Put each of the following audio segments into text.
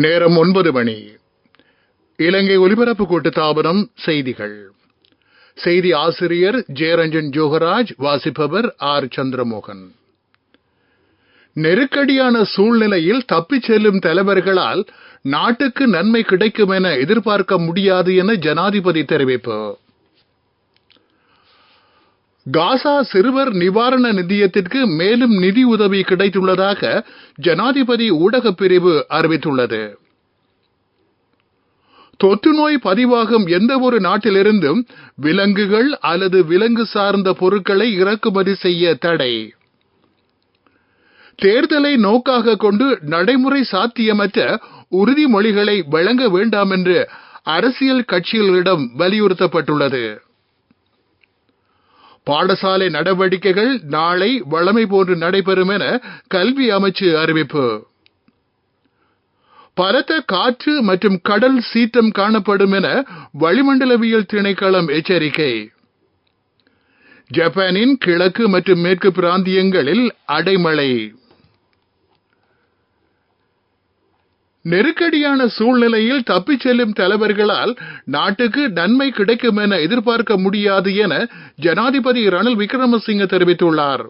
நேரம் 9 மணி. இலங்கை ஒலிபரப்பு கூட்டுத்தாபனம் செய்திகள். செய்தி ஆசிரியர் ஜெயரஞ்சன் ஜோகராஜ், வாசிப்பவர் ஆர் சந்திரமோகன். நெருக்கடியான சூழ்நிலையில் தப்பிச் செல்லும் தலைவர்களால் நாட்டுக்கு நன்மை கிடைக்கும் என எதிர்பார்க்க முடியாது என ஜனாதிபதி தெரிவிப்பு. காசா சிறுவர் நிவாரண நிதியத்திற்கு மேலும் நிதி உதவி கிடைத்துள்ளதாக ஜனாதிபதி ஊடகப் பிரிவு அறிவித்துள்ளது. தொற்று நோய் பதிவாகும் எந்த ஒரு நாட்டிலிருந்தும் விலங்குகள் அல்லது விலங்கு சார்ந்த பொருட்களை இறக்குமதி செய்ய தடை. தேர்தலை நோக்காக கொண்டு நடைமுறை சாத்தியமற்ற உறுதிமொழிகளை வழங்க வேண்டாம் என்று அரசியல் கட்சிகளிடம் வலியுறுத்தப்பட்டுள்ளது. பாடசாலை நடவடிக்கைகள் நாளை வழமை போன்று நடைபெறும் என கல்வி அமைச்சு அறிவிப்பு. பலத்த காற்று மற்றும் கடல் சீற்றம் காணப்படும் என வளிமண்டலவியல் திணைக்களம் எச்சரிக்கை. ஜப்பானின் கிழக்கு மற்றும் மேற்கு பிராந்தியங்களில் அடைமழை. நெருக்கடியான சூழ்நிலையில் தப்பிச் செல்லும் தலைவர்களால் நாட்டுக்கு நன்மை கிடைக்கும் என எதிர்பார்க்க முடியாது என ஜனாதிபதி ரணில் விக்ரமசிங்க தெரிவித்துள்ளார்.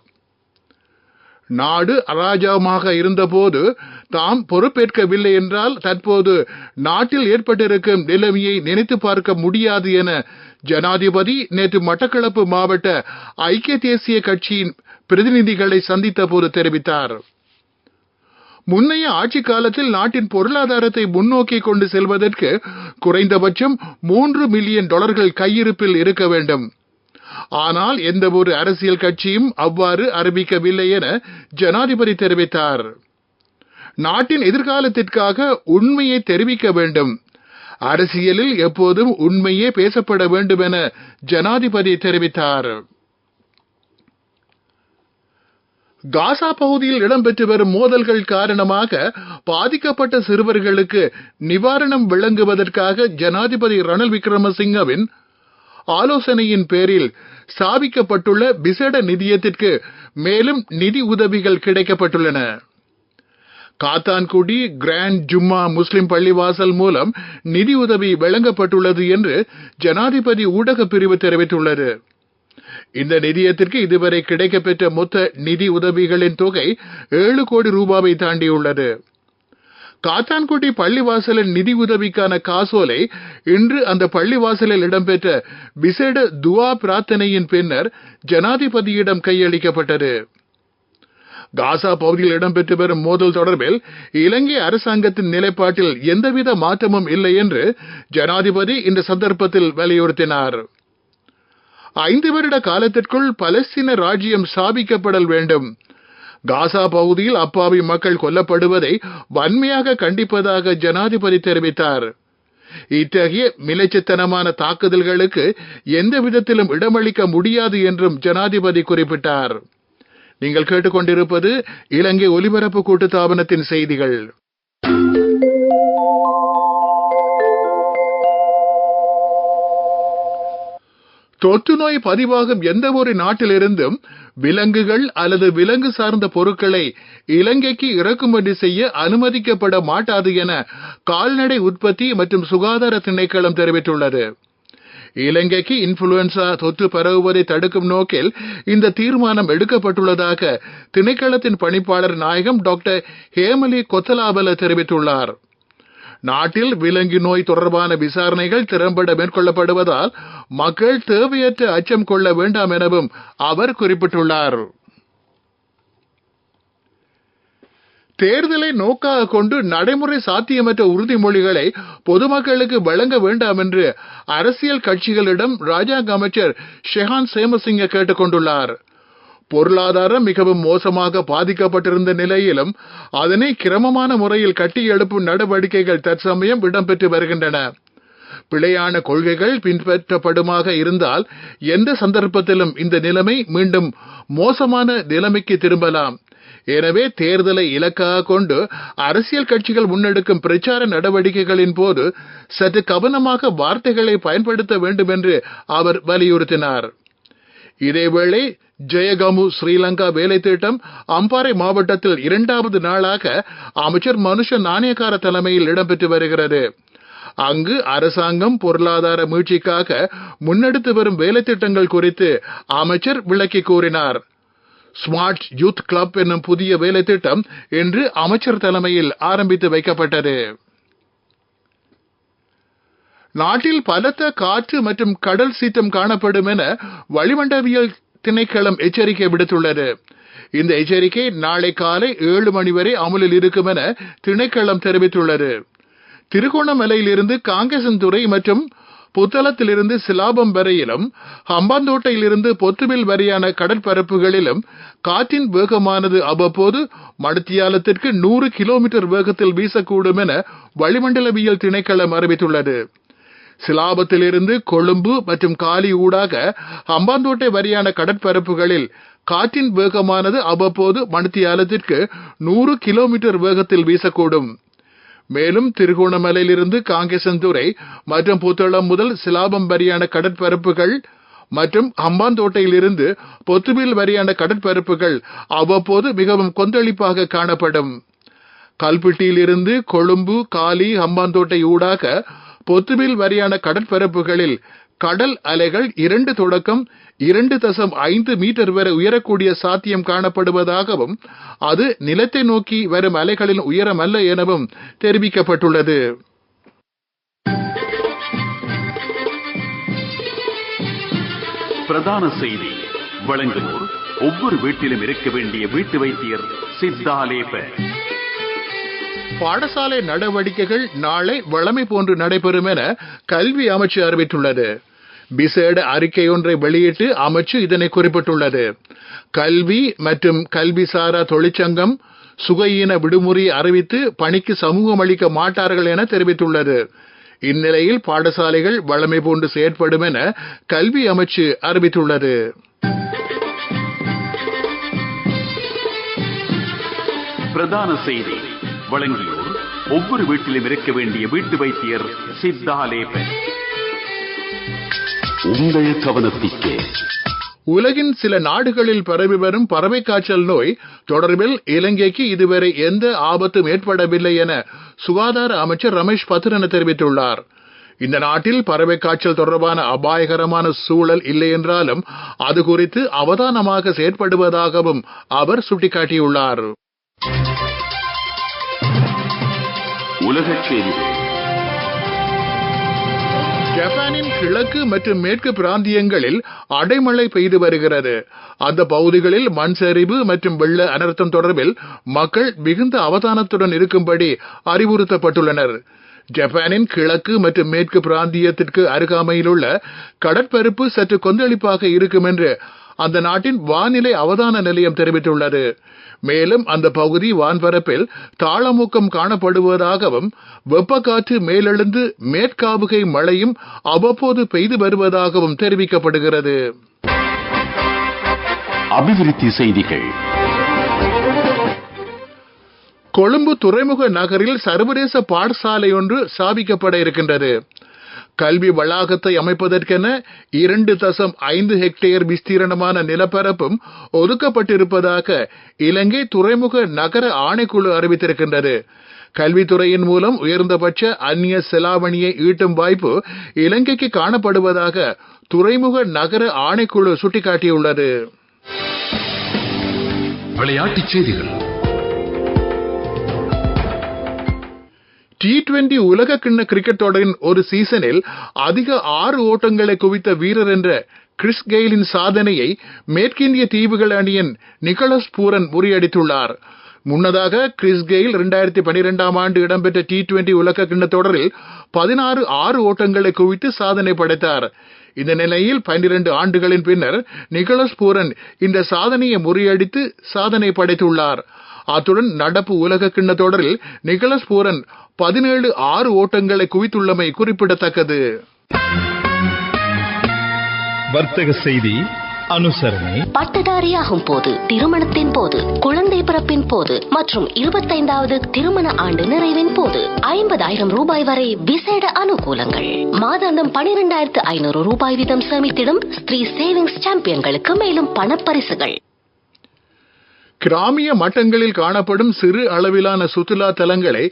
நாடு அராஜகமாக இருந்தபோது தாம் பொறுப்பேற்கவில்லை என்றால் தற்போது நாட்டில் ஏற்பட்டிருக்கும் நிலைமையை நினைத்து பார்க்க முடியாது என ஜனாதிபதி நேற்று மட்டக்களப்பு மாவட்ட ஐக்கிய தேசிய கட்சியின் பிரதிநிதிகளை சந்தித்த போது தெரிவித்தார். முன்னைய ஆட்சி காலத்தில் நாட்டின் பொருளாதாரத்தை முன்னோக்கி கொண்டு செல்வதற்கு குறைந்தபட்சம் $3 மில்லியன் கையிருப்பில் இருக்க வேண்டும். ஆனால் எந்த ஒரு அரசியல் கட்சியும் அவ்வாறு அறிவிக்கவில்லை என ஜனாதிபதி தெரிவித்தார். நாட்டின் எதிர்காலத்திற்காக உண்மையை தெரிவிக்க வேண்டும். அரசியலில் எப்போதும் உண்மையே பேசப்பட வேண்டும் என ஜனாதிபதி தெரிவித்தார். காசா பகுதியில் இடம்பெற்று வரும் மோதல்கள் காரணமாக பாதிக்கப்பட்ட சிறுவர்களுக்கு நிவாரணம் வழங்குவதற்காக ஜனாதிபதி ரணில் விக்ரமசிங்கவின் ஆலோசனையின் பேரில் ஸ்தாபிக்கப்பட்டுள்ள விசேட நிதியத்திற்கு மேலும் நிதி உதவிகள் கிடைக்கப்பட்டுள்ளன. காத்தான்குடி கிராண்ட் ஜும்மா முஸ்லிம் பள்ளிவாசல் மூலம் நிதி உதவி வழங்கப்பட்டுள்ளது என்று ஜனாதிபதி ஊடகப் பிரிவு தெரிவித்துள்ளது. இந்த நிதியத்திற்கு இதுவரை கிடைக்கப்பெற்ற மொத்த நிதி உதவிகளின் தொகை 7 கோடி ரூபாவை தாண்டியுள்ளது. காத்தான்குடி பள்ளிவாசலின் நிதி உதவிக்கான காசோலை இன்று அந்த பள்ளிவாசலில் இடம்பெற்ற விசேட துவா பிரார்த்தனையின் பின்னர் ஜனாதிபதியிடம் கையளிக்கப்பட்டது. காசா பகுதியில் இடம்பெற்று வரும் மோதல் தொடர்பில் இலங்கை அரசாங்கத்தின் நிலைப்பாட்டில் எந்தவித மாற்றமும் இல்லை என்று ஜனாதிபதி இந்த சந்தர்ப்பத்தில் வலியுறுத்தினார். 5 வருட காலத்திற்குள் பலஸ்தீன ராஜ்யம் ஸ்தாபிக்கப்படல் வேண்டும். காசா பகுதியில் அப்பாவி மக்கள் கொல்லப்படுவதை வன்மையாக கண்டிப்பதாக ஜனாதிபதி தெரிவித்தார். இத்தகைய மிலைச்சத்தனமான தாக்குதல்களுக்கு எந்த விதத்திலும் இடமளிக்க முடியாது என்றும் ஜனாதிபதி குறிப்பிட்டார். நீங்கள் கேட்டுக்கொண்டிருப்பது இலங்கை ஒலிபரப்பு கூட்டுத்தாபனத்தின் செய்திகள். தொற்று நோய் பதிவாகும் எந்த ஒரு நாட்டிலிருந்தும் விலங்குகள் அல்லது விலங்கு சார்ந்த பொருட்களை இலங்கைக்கு இறக்குமதி செய்ய அனுமதிக்கப்பட மாட்டாது என கால்நடை உற்பத்தி மற்றும் சுகாதார திணைக்களம் தெரிவித்துள்ளது. இலங்கைக்கு இன்ஃபுளுவன்சா தொற்று பரவுவதை தடுக்கும் நோக்கில் இந்த தீர்மானம் எடுக்கப்பட்டுள்ளதாக திணைக்களத்தின் பணிப்பாளர் நாயகம் டாக்டர் ஹேமலி கொத்தலாபல தெரிவித்துள்ளார். நாட்டில் விலங்கு நோய் தொடர்பான விசாரணைகள் திறம்பட மேற்கொள்ளப்படுவதால் மக்கள் தேவையற்ற அச்சம் கொள்ள வேண்டாம் எனவும் அவர் குறிப்பிட்டுள்ளார். தேர்தலை நோக்காக கொண்டு நடைமுறை சாத்தியமற்ற உறுதிமொழிகளை பொதுமக்களுக்கு வழங்க வேண்டாம் என்று அரசியல் கட்சிகளிடம் ராஜாங்க அமைச்சர் ஷெஹான் சேமசிங்க கேட்டுக் கொண்டுள்ளார். பொருளாதாரம் மிகவும் மோசமாக பாதிக்கப்பட்டிருந்த நிலையிலும் அதனை கிரமமான முறையில் கட்டியெழுப்பும் நடவடிக்கைகள் தற்சமயம் இடம்பெற்று வருகின்றன. பிழையான கொள்கைகள் பின்பற்றப்படுமாக இருந்தால் எந்த சந்தர்ப்பத்திலும் இந்த நிலைமை மீண்டும் மோசமான நிலைமைக்கு திரும்பலாம். எனவே தேர்தலை இலக்காக கொண்டு அரசியல் கட்சிகள் முன்னெடுக்கும் பிரச்சார நடவடிக்கைகளின் போது சற்று கவனமாக வார்த்தைகளை பயன்படுத்த வேண்டும் என்று அவர் வலியுறுத்தினார். இதேவேளை ஜெயகமு ஸ்ரீலங்கா வேலை திட்டம் அம்பாறை மாவட்டத்தில் 2வது நாளாக அமைச்சர் மனுஷ நாணயக்கார தலைமையில் இடம்பெற்று வருகிறது. அங்கு அரசாங்கம் பொருளாதார மீட்சிக்காக முன்னெடுத்து வரும் வேலை திட்டங்கள் குறித்து அமைச்சர் விளக்கி கூறினார். ஸ்மார்ட் யூத் கிளப் என்னும் புதிய வேலை திட்டம் இன்று அமைச்சர் தலைமையில் ஆரம்பித்து வைக்கப்பட்டது. நாட்டில் பலத்த காற்று மற்றும் கடல் சீற்றம் காணப்படும் என வளிமண்டலவியல் திணைக்களம் எச்சரிக்கை விடுத்துள்ளது. இந்த எச்சரிக்கை நாளை காலை 7 மணி வரை அமலில் இருக்கும் என திணைக்களம் தெரிவித்துள்ளது. திருகோணமலையிலிருந்து காங்கேசன்துறை மற்றும் புத்தளத்திலிருந்து சிலாபம் வரையிலும் ஹம்பாந்தோட்டையிலிருந்து பொத்துவில் வரையான கடற்பரப்புகளிலும் காற்றின் வேகமானது அவ்வப்போது மணித்தியாலத்திற்கு 100 கிலோமீட்டர் வேகத்தில் வீசக்கூடும் என வளிமண்டலவியல் திணைக்களம் அறிவித்துள்ளது. சிலாபத்திலிருந்து கொழும்பு மற்றும் காலி ஊடாக ஹம்பாந்தோட்டை வரையான கடற்பரப்புகளில் காற்றின் வேகமானது அவ்வப்போது மணித்தியாலத்திற்கு 100 கிலோமீட்டர் வேகத்தில் வீசக்கூடும். மேலும் திருகோணமலையிலிருந்து காங்கேசன்துறை மற்றும் புத்தளம் முதல் சிலாபம் வரையான கடற்பரப்புகள் மற்றும் ஹம்பாந்தோட்டையிலிருந்து பொத்துவில் வரையான கடற்பரப்புகள் அவ்வப்போது மிகவும் கொந்தளிப்பாக காணப்படும். கல்பிட்டியிலிருந்து கொழும்பு காலி ஹம்பாந்தோட்டை ஊடாக பொத்துவில் வரையான கடற்பரப்புகளில் கடல் அலைகள் 2 தொடக்கம் 2.5 மீட்டர் வரை உயரக்கூடிய சாத்தியம் காணப்படுவதாகவும் அது நிலத்தை நோக்கி வரும் அலைகளின் உயரம் அல்ல எனவும் தெரிவிக்கப்பட்டுள்ளது. பிரதான செய்தி வழங்குவோர் ஒவ்வொரு வீட்டிலும் இருக்க வேண்டிய வீட்டு வைத்தியர் சித்தாலேப. பாடசாலை நடவடிக்கைகள் நாளை வழமை போன்று நடைபெறும் என கல்வி அமைச்சு அறிவித்துள்ளது. விசேட அறிக்கை ஒன்றை வெளியிட்டு அமைச்சு இதனை குறிப்பிட்டுள்ளது. கல்வி மற்றும் கல்விசாரா தொழிற்சங்கம் சுகையின விடுமுறை அறிவித்து பணிக்கு சமூகம் அளிக்க மாட்டார்கள் என தெரிவித்துள்ளது. இந்நிலையில் பாடசாலைகள் வழமை போன்று செயற்படும் என கல்வி அமைச்சு அறிவித்துள்ளது. பிரதான செய்தி வழங்கியோர் ஒவ்வொரு வீட்டிலும் இருக்க வேண்டிய வீட்டு வைத்தியர் சித்தாலேபன். உங்கள் கவனத்திற்கு உலகின் சில நாடுகளில் பரவி வரும் பறவை காய்ச்சல் நோய் தொடர்பில் இலங்கைக்கு இதுவரை எந்த ஆபத்தும் ஏற்படவில்லை என சுகாதார அமைச்சர் ரமேஷ் பத்ரன தெரிவித்துள்ளார். இந்த நாட்டில் பறவை காய்ச்சல் தொடர்பான அபாயகரமான சூழல் இல்லை என்றாலும் அது குறித்து அவதானமாக செயற்படுவதாகவும் அவர் சுட்டிக்காட்டியுள்ளார். உலகச் செய்திகள். ஜப்பானின் கிழக்கு மற்றும் மேற்கு பிராந்தியங்களில் அடைமழை பெய்து வருகிறது. அந்த பகுதிகளில் மண் சரிவு மற்றும் வெள்ள அனர்த்தம் தொடர்பில் மக்கள் மிகுந்த அவதானத்துடன் இருக்கும்படி அறிவுறுத்தப்பட்டுள்ளனர். ஜப்பானின் கிழக்கு மற்றும் மேற்கு பிராந்தியத்திற்கு அருகாமையில் உள்ள கடற்பரப்பு சற்று கொந்தளிப்பாக இருக்கும் என்று அந்த நாட்டின் வானிலை அவதான நிலையம் தெரிவித்துள்ளது. மேலும் அந்த பகுதி வான்பரப்பில் தாளமுக்கம் காணப்படுவதாகவும் வெப்பக்காற்று மேலெழுந்து மேற்காவுகை மழையும் அவ்வப்போது பெய்து வருவதாகவும் தெரிவிக்கப்படுகிறது. அபிவிருத்தி செய்திகள். கொழும்பு துறைமுக நகரில் சர்வதேச பாடசாலை ஒன்று ஸ்தாபிக்கப்பட இருக்கின்றது. கல்வி வளாகத்தை அமைப்பதற்கென 2.5 ஹெக்டேர் விஸ்தீரணமான நிலப்பரப்பும் ஒதுக்கப்பட்டிருப்பதாக இலங்கை துறைமுக நகர ஆணைக்குழு அறிவித்திருக்கின்றது. கல்வித்துறையின் மூலம் உயர்ந்தபட்ச அந்நிய செலாவணியை ஈட்டும் வாய்ப்பு இலங்கைக்கு காணப்படுவதாக துறைமுக நகர ஆணைக்குழு சுட்டிக்காட்டியுள்ளது. விளையாட்டுச் செய்திகள். T20 உலக கிண்ண கிரிக்கெட் தொடரின் ஒரு சீசனில் அதிக 6 ஓட்டங்களை குவித்த வீரர் என்ற கிறிஸ் கெயிலின் சாதனையை மேற்கிந்திய தீவுகள் அணியின் நிக்கலஸ் பூரன் முறியடித்துள்ளார். முன்னதாக கிறிஸ் கெயில் 2012ஆம் ஆண்டு இடம்பெற்ற T20 உலக கிண்ண தொடரில் 16 6 ஓட்டங்களை குவித்து சாதனை படைத்தார். இந்த நிலையில் 12 ஆண்டுகளின் பின்னர் நிக்கலஸ் பூரன் இந்த சாதனையை முறியடித்து சாதனை படைத்துள்ளார். அத்துடன் நடப்பு உலக கிண்ண தொடரில் நிக்கலஸ் பூரன் 17 6 ஓட்டங்களை குவித்துள்ளமை குறிப்பிடத்தக்கது. வர்த்தக செய்தி. அனுசரணை. பட்டதாரியாகும் போது, திருமணத்தின் போது, குழந்தை பிறப்பின் போது மற்றும் 25வது திருமண ஆண்டு நிறைவின் போது 50,000 ரூபாய் வரை விசேட அனுகூலங்கள். மாதாந்தம் 12,500 ரூபாய் வீதம் சேமித்திடும் ஸ்ரீ சேவிங்ஸ் சாம்பியன்களுக்கு மேலும் பணப்பரிசுகள். கிராமிய மட்டங்களில் காணப்படும் சிறு அளவிலான சுற்றுலா தலங்களை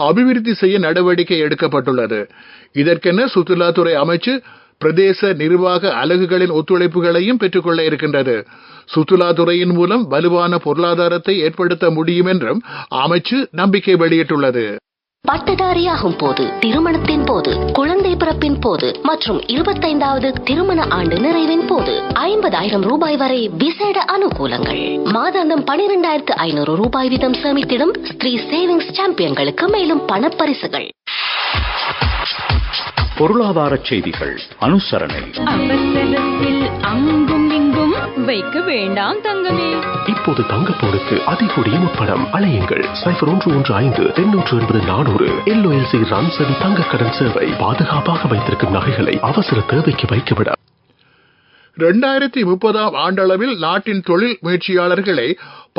அபிவிருத்தி செய்ய நடவடிக்கை எடுக்கப்பட்டுள்ளது. இதற்கென சுற்றுலாத்துறை அமைச்சு பிரதேச நிர்வாக அலகுகளின் ஒத்துழைப்புகளையும் பெற்றுக்கொள்ள இருக்கின்றது. சுற்றுலாத்துறையின் மூலம் வலுவான பொருளாதாரத்தை ஏற்படுத்த முடியும் என்றும் அமைச்சு நம்பிக்கை வெளியிட்டுள்ளது. பட்டதாரியாகும் போது, திருமணத்தின் போது, குழந்தை பிறப்பின் போது மற்றும் 25வது திருமண ஆண்டு நிறைவின் போது 50,000 ரூபாய் வரை விசேட அனுகூலங்கள். மாதாந்தம் 12,500 ரூபாய் வீதம் சேமித்திடும் ஸ்ரீ சேவிங்ஸ் சாம்பியன்களுக்கு மேலும் பணப்பரிசுகள். பொருளாதார செய்திகள் அனுசரணை. அவசரத்தில் அங்கும் இங்கும் வைக்க வேண்டாம் தங்கமே. இப்போது தங்கப்போனுக்கு அதிகூடிய முப்பணம் அலையுங்கள். 0115-880-400 LOLC ரன்சவி தங்க கடன் சேவை. பாதுகாப்பாக வைத்திருக்கும் நகைகளை அவசர தேவைக்கு வைக்கவிட. 2030 ஆண்டளவில் நாட்டின் தொழில் முயற்சியாளர்களை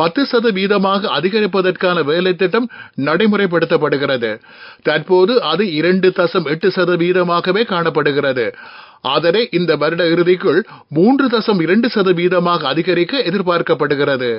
10% அதிகரிப்பதற்கான வேலை திட்டம் நடைமுறைப்படுத்தப்படுகிறது. தற்போது அது 2.8% காணப்படுகிறது. அதனை இந்த வருட இறுதிக்குள் 3.2% அதிகரிக்க எதிர்பார்க்கப்படுகிறது.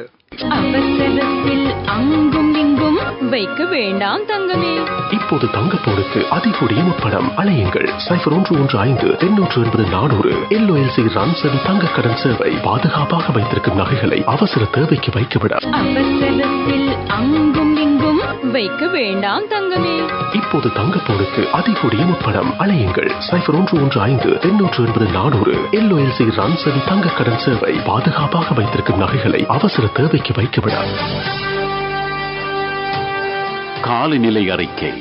அவசரத்தில் அங்கும் இங்கும் வைக்க வேண்டாம் தங்கமே. இப்போது தங்கப்போனுக்கு அதிகூடிய முப்பணம் அலையுங்கள். 0115-880-400 LOLC ரன்சவி தங்க கடன் சேவை. பாதுகாப்பாக வைத்திருக்கும் நகைகளை அவசர தேவைக்கு வைக்கவிட. அவசரத்தில் அங்கும் இங்கும் வைக்க வேண்டாம் தங்கமே. இப்போது தங்கப்போனுக்கு அதிகூடிய முப்பணம் அலையுங்கள். 0115-880-400 LOLC ரன்சவி தங்க கடன் சேவை. பாதுகாப்பாக வைத்திருக்கும் நகைகளை அவசர தேவைக்கு வைக்கவிட. காலநிலை அறிக்கை.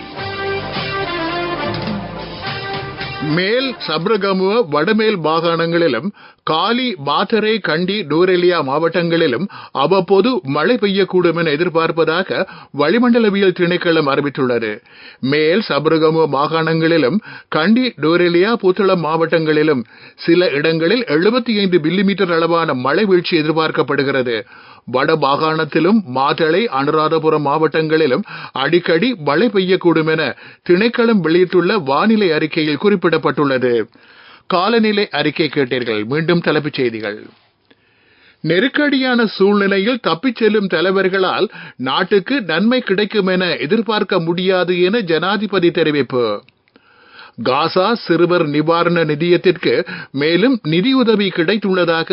மேல் சப்ரகமுவ வடமேல் மாகாணங்களிலும் காலி மாத்தரை கண்டி நூரெலியா மாவட்டங்களிலும் அவ்வப்போது மழை பெய்யக்கூடும் என எதிர்பார்ப்பதாக வளிமண்டலவியல் திணைக்களம் அறிவித்துள்ளது. மேல் சப்ரகமுவ மாகாணங்களிலும் கண்டி நூரெலியா புத்தளம் மாவட்டங்களிலும் சில இடங்களில் 75 மில்லிமீட்டர் அளவான மழை வீழ்ச்சி எதிர்பார்க்கப்படுகிறது. வட மாகாணத்திலும் மாத்தளை அனுராதபுரம் மாவட்டங்களிலும் அடிக்கடி மழை பெய்யக்கூடும் என திணைக்களம் வெளியிட்டுள்ள வானிலை அறிக்கையில் குறிப்பிடப்பட்டுள்ளது. காலநிலை அறிக்கை கேட்டீர்கள். மீண்டும் தலைப்புச் செய்திகள். நெருக்கடியான சூழ்நிலையில் தப்பிச் செல்லும் தலைவர்களால் நாட்டுக்கு நன்மை கிடைக்கும் என எதிர்பார்க்க முடியாது என ஜனாதிபதி தெரிவிப்பு. காசா சிறுவர் நிவாரண நிதியத்திற்கு மேலும் நிதியுதவி கிடைத்துள்ளதாக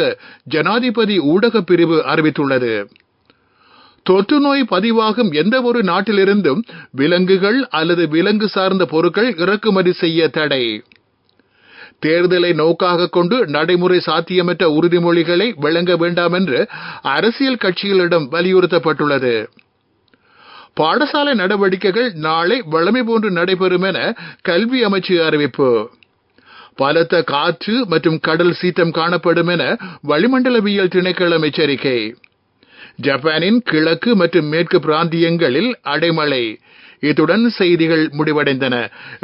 ஜனாதிபதி ஊடக பிரிவு அறிவித்துள்ளது. தொற்று நோய் பதிவாகும் எந்த ஒரு நாட்டிலிருந்தும் விலங்குகள் அல்லது விலங்கு சார்ந்த பொருட்கள் இறக்குமதி செய்ய தடை. தேர்தலை நோக்காக கொண்டு நடைமுறை சாத்தியமற்ற உறுதிமொழிகளை வழங்க வேண்டாம் என்று அரசியல் கட்சிகளிடம் வலியுறுத்தப்பட்டுள்ளது. பாடசாலை நடவடிக்கைகள் நாளை வழமை போன்று நடைபெறும் என கல்வி அமைச்சு அறிவிப்பு. பலத்த காற்று மற்றும் கடல் சீற்றம் காணப்படும் என வளிமண்டலவியல் திணைக்களம் எச்சரிக்கை. ஜப்பானின் கிழக்கு மற்றும் மேற்கு பிராந்தியங்களில் அடைமழை. இத்துடன் செய்திகள் முடிவடைந்தன.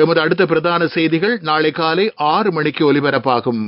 எமது அடுத்த பிரதான செய்திகள் நாளை காலை 6 மணிக்கு ஒலிபரப்பாகும்.